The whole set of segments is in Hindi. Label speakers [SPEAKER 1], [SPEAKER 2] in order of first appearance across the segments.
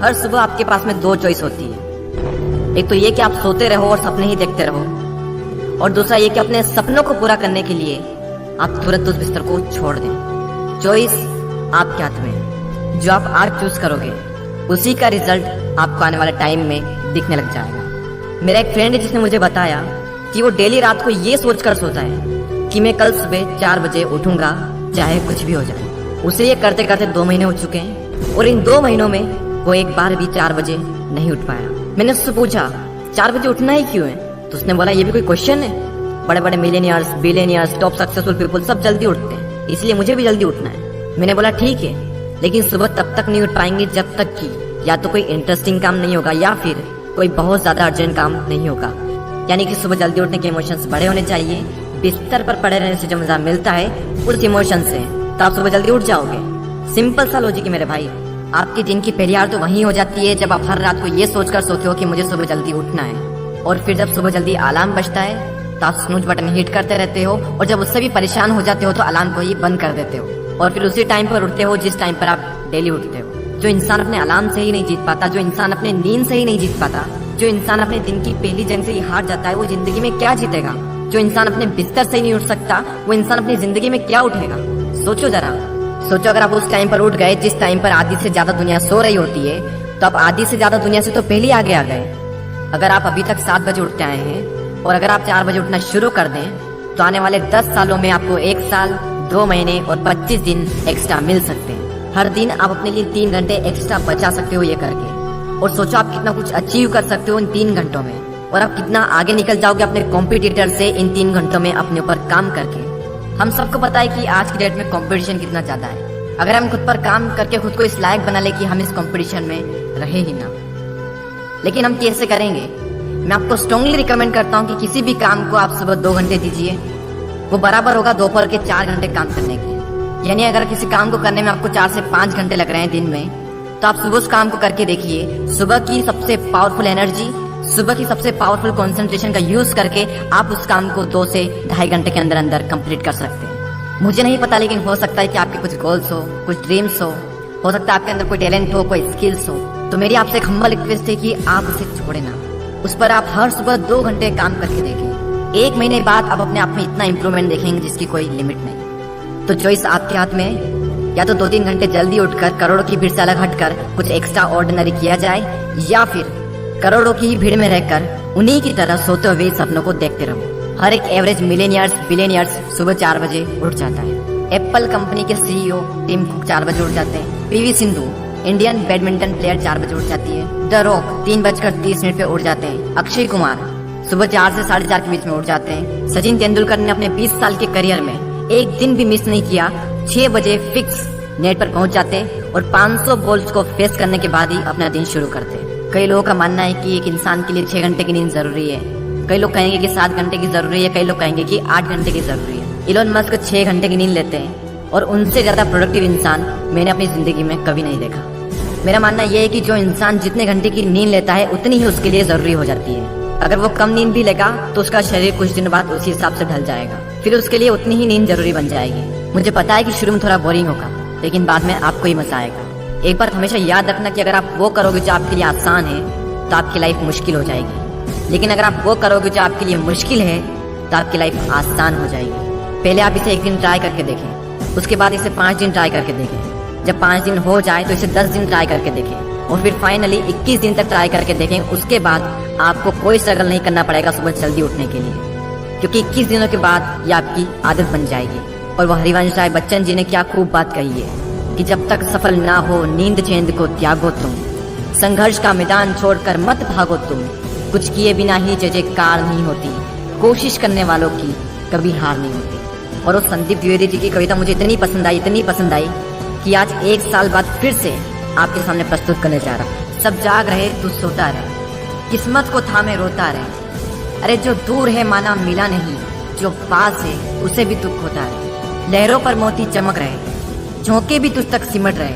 [SPEAKER 1] हर सुबह आपके पास में दो चॉइस होती है। एक तो ये कि आप सोते रहो और सपने ही देखते रहो, और दूसरा ये कि अपने सपनों को पूरा करने के लिए आप तुरंत उस बिस्तर को छोड़ दें। चॉइस आपके हाथ में है। जो आप आज चूज करोगे उसी का रिजल्ट आपको आने वाले टाइम में दिखने लग जाएगा। मेरा एक फ्रेंड है जिसने मुझे बताया कि वो डेली रात को ये सोचकर सोता है कि मैं कल सुबह 4 बजे उठूंगा चाहे कुछ भी हो जाए। उसे ये करते करते 2 महीने हो चुके हैं और इन 2 महीनों में वो एक बार भी 4 बजे नहीं उठ पाया। मैंने उससे पूछा 4 बजे उठना ही क्यों है, तो उसने बोला ये भी कोई क्वेश्चन है, बड़े बड़े millionaires, billionaires, top successful people सब जल्दी उठते हैं, इसलिए मुझे भी जल्दी उठना है। मैंने बोला ठीक है, लेकिन सुबह तब तक नहीं उठ पाएंगे जब तक कि या तो कोई इंटरेस्टिंग काम नहीं होगा या फिर कोई बहुत ज्यादा अर्जेंट काम नहीं होगा। यानी कि सुबह जल्दी उठने के इमोशंस बड़े होने चाहिए। बिस्तर पर पड़े रहने से जो मजा मिलता है उस इमोशन से, तो आप सुबह जल्दी उठ जाओगे। सिंपल सा लॉजिक है मेरे भाई। आपके दिन की पहली हार तो वहीं हो जाती है जब आप हर रात को ये सोचकर सोते हो कि मुझे सुबह जल्दी उठना है, और फिर जब सुबह जल्दी अलार्म बजता है तो आप स्नूज बटन हिट करते रहते हो, और जब उससे भी परेशान हो जाते हो तो अलार्म को ही बंद कर देते हो, और फिर उसी टाइम पर उठते हो जिस टाइम पर आप डेली उठते हो। जो इंसान अपने अलार्म से ही नहीं जीत पाता, जो इंसान अपने नींद से ही नहीं जीत पाता, जो इंसान अपने दिन की पहली जंग से ही हार जाता है, वो जिंदगी में क्या जीतेगा। जो इंसान अपने बिस्तर से ही नहीं उठ सकता, वो इंसान अपनी जिंदगी में क्या उठेगा। सोचो जरा, सोचो अगर आप उस टाइम पर उठ गए जिस टाइम पर आधी से ज्यादा दुनिया सो रही होती है, तो आप आधी से ज्यादा दुनिया से तो पहले आगे आ गए। अगर आप अभी तक 7 बजे उठते आए हैं और अगर आप 4 बजे उठना शुरू कर दें तो आने वाले 10 सालों में आपको 1 साल, 2 महीने और 25 दिन एक्स्ट्रा मिल सकते हैं। हर दिन आप अपने लिए 3 घंटे एक्स्ट्रा बचा सकते हो ये करके, और सोचो आप कितना कुछ अचीव कर सकते हो इन 3 घंटों में, और आप कितना आगे निकल जाओगे अपने कॉम्पिटिटर से इन 3 घंटों में अपने ऊपर काम करके। हम सबको पता है कि आज की डेट में कंपटीशन कितना ज्यादा है। अगर हम खुद पर काम करके खुद को इस लायक बना ले कि हम इस कंपटीशन में रहे ही ना, लेकिन हम कैसे करेंगे। मैं आपको स्ट्रांगली रिकमेंड करता हूँ कि किसी भी काम को आप सुबह 2 घंटे दीजिए, वो बराबर होगा दोपहर के 4 घंटे काम करने के। यानी अगर किसी काम को करने में आपको 4 से 5 घंटे लग रहे हैं दिन में, तो आप सुबह उस काम को करके देखिए। सुबह की सबसे पावरफुल एनर्जी, सुबह की सबसे पावरफुल कंसंट्रेशन का यूज करके आप उस काम को 2 से 2.5 घंटे के अंदर अंदर कंप्लीट कर सकते हैं। मुझे नहीं पता, लेकिन हो सकता है कि आपके कुछ गोल्स कुछ ड्रीम्स हो सकता है आपके अंदर कोई टैलेंट हो, कोई स्किल्स हो, तो मेरी आपसे एक हम्बल रिक्वेस्ट है कि आप उसे छोड़े ना। उस पर आप हर सुबह 2 घंटे काम करके देखें। 1 महीने बाद आप अपने आप में इतना इंप्रूवमेंट देखेंगे जिसकी कोई लिमिट नहीं। तो चॉइस आपके हाथ में है, या तो 2-3 घंटे जल्दी उठकर करोड़ों की भीड़ से अलग हटकर कुछ एक्स्ट्रा ऑर्डिनरी किया जाए, या फिर करोड़ों की भीड़ में रहकर उन्हीं की तरह सोते हुए सपनों को देखते रहो। हर एक एवरेज मिलियनियर्स, बिलियनियर्स सुबह 4 बजे उठ जाता है। एप्पल कंपनी के सीईओ टिम कुक 4 बजे उठ जाते हैं। PV Sindhu Indian badminton player 4 बजे उठ जाती है। द रॉक 3:30 पे उठ जाते हैं। अक्षय कुमार सुबह 4 से 4:30 के बीच में उठ जाते हैं। सचिन तेंदुलकर ने अपने 20 साल के करियर में एक दिन भी मिस नहीं किया, 6 बजे फिक्स नेट पर पहुंच जाते हैं और 500 बॉल्स को फेस करने के बाद ही अपना दिन शुरू करते हैं। कई लोगों का मानना है कि एक इंसान के लिए 6 घंटे की नींद जरूरी है, कई लोग कहेंगे कि 7 घंटे की जरूरी है, कई लोग कहेंगे कि 8 घंटे की जरूरी है। इलोन मस्क 6 घंटे की नींद लेते हैं और उनसे ज्यादा प्रोडक्टिव इंसान मैंने अपनी जिंदगी में कभी नहीं देखा। मेरा मानना यह है कि जो इंसान जितने घंटे की नींद लेता है उतनी ही उसके लिए जरूरी हो जाती है। अगर वो कम नींद भी लेगा तो उसका शरीर कुछ दिन बाद उसी हिसाब से ढल जाएगा, फिर उसके लिए उतनी ही नींद जरूरी बन जाएगी। मुझे पता है कि शुरू में थोड़ा बोरिंग होगा, लेकिन बाद में आपको ही मजा आएगा। एक बार हमेशा याद रखना कि अगर आप वो करोगे जो आपके लिए आसान है तो आपकी लाइफ मुश्किल हो जाएगी, लेकिन अगर आप वो करोगे जो आपके लिए मुश्किल है तो आपकी लाइफ आसान हो जाएगी। पहले आप इसे 1 दिन ट्राई करके देखें, उसके बाद इसे 5 दिन ट्राई करके देखें। जब 5 दिन हो जाए तो इसे 10 दिन ट्राई करके देखें, और फिर फाइनली 21 दिन तक ट्राई करके देखें। उसके बाद आपको कोई स्ट्रगल नहीं करना पड़ेगा सुबह जल्दी उठने के लिए, क्योंकि 21 दिनों के बाद ये आपकी आदत बन जाएगी। और वह हरिवंश राय बच्चन जी ने क्या खूब बात कही है कि जब तक सफल ना हो नींद चैन को त्यागो तुम, संघर्ष का मैदान छोड़कर मत भागो तुम, कुछ किए बिना ही जय जयकार नहीं होती, कोशिश करने वालों की कभी हार नहीं होती। और उस संदीप द्विवेदी जी की कविता मुझे इतनी पसंद आई कि आज 1 साल बाद फिर से आपके सामने प्रस्तुत करने जा रहा हूँ। सब जाग रहे तू सोता रहे, किस्मत को थामे रोता रहे, अरे जो दूर है माना मिला नहीं, जो पास है उसे भी दुख होता रहे। लहरों पर मोती चमक रहे, झोंके भी तुझ तक सिमट रहे,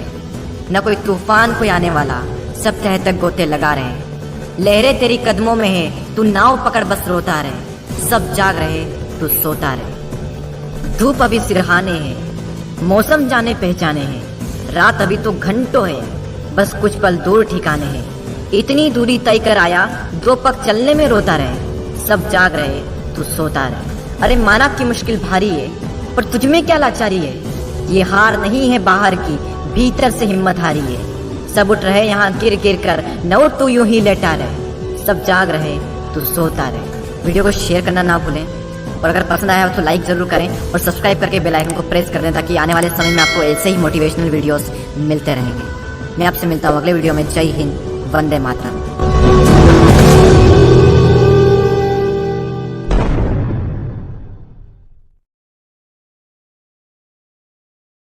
[SPEAKER 1] न कोई तूफान कोई आने वाला, सब तह तक गोते लगा रहे। लहरें तेरी कदमों में है, तू नाव पकड़ बस रोता रहे, सब जाग रहे तू सोता रहे। धूप अभी सिरहाने है, मौसम जाने पहचाने हैं, रात अभी तो घंटों है, बस कुछ पल दूर ठिकाने हैं, इतनी दूरी तय कर आया 2 पग चलने में रोता रहे। सब जाग रहे तू सोता रहे। अरे माना की मुश्किल भारी है, पर तुझमें क्या लाचारी है। ये हार नहीं है बाहर की, भीतर से हिम्मत हारी है। सब उठ रहे यहाँ गिर गिर कर, न उठ तू यूं ही लेटा रहे। सब जाग रहे तू सोता रहे। वीडियो को शेयर करना ना भूलें, और अगर पसंद आया हो तो लाइक जरूर करें और सब्सक्राइब करके बेल आइकन को प्रेस कर दें, ताकि आने वाले समय में आपको ऐसे ही मोटिवेशनल वीडियोस मिलते रहेंगे। मैं आपसे मिलता हूँ अगले वीडियो में। जय हिंद, वंदे मातरम।